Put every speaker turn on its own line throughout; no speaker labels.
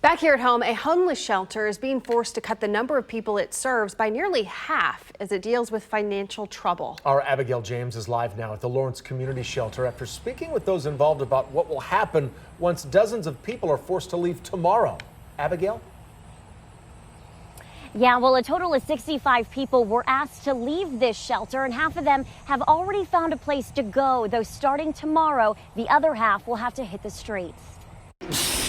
Back here at home, a homeless shelter is being forced to cut the number of people it serves by nearly half as it deals with financial trouble.
Our Abigail James is live now at the Lawrence Community Shelter after speaking with those involved about what will happen once dozens of people are forced to leave tomorrow. Abigail?
Yeah, well, a total of 65 people were asked to leave this shelter, and half of them have already found a place to go, though starting tomorrow, the other half will have to hit the streets.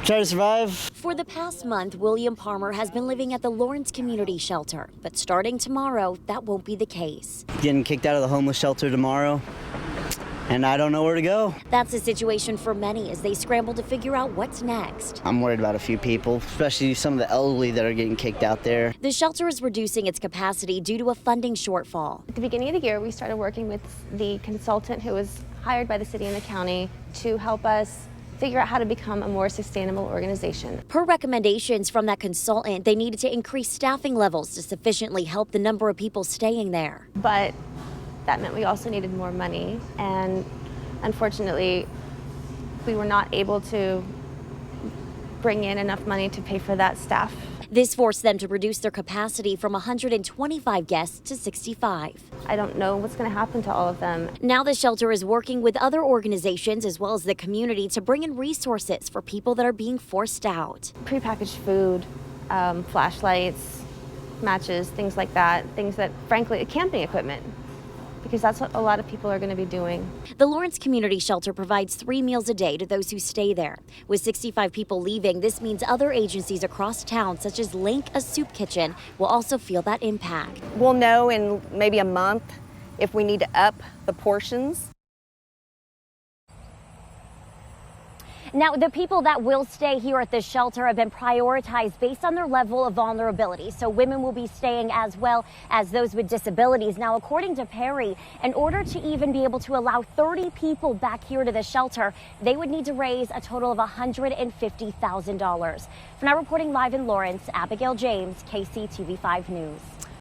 Try to survive.
For the past month, William Palmer has been living at the Lawrence Community Shelter, but starting tomorrow, that won't be the case.
Getting kicked out of the homeless shelter tomorrow, and I don't know where to go.
That's the situation for many as they scramble to figure out what's next.
I'm worried about a few people, especially some of the elderly that are getting kicked out there.
The shelter is reducing its capacity due to a funding shortfall.
At the beginning of the year, we started working with the consultant who was hired by the city and the county to help us figure out how to become a more sustainable organization.
Per recommendations from that consultant, they needed to increase staffing levels to sufficiently help the number of people staying there.
But that meant we also needed more money, and unfortunately, we were not able to bring in enough money to pay for that staff.
This forced them to reduce their capacity from 125 guests to 65.
I don't know what's going to happen to all of them.
Now the shelter is working with other organizations as well as the community to bring in resources for people that are being forced out.
Prepackaged food, flashlights, matches, things like that. Things that, frankly, camping equipment, because that's what a lot of people are going to be doing.
The Lawrence Community Shelter provides 3 meals a day to those who stay there. With 65 people leaving, this means other agencies across town, such as Link, a soup kitchen, will also feel that impact.
We'll know in maybe a month if we need to up the portions.
Now, the people that will stay here at this shelter have been prioritized based on their level of vulnerability. So women will be staying as well as those with disabilities. Now, according to Perry, in order to even be able to allow 30 people back here to the shelter, they would need to raise a total of $150,000. For now, reporting live in Lawrence, Abigail James, KCTV5 News.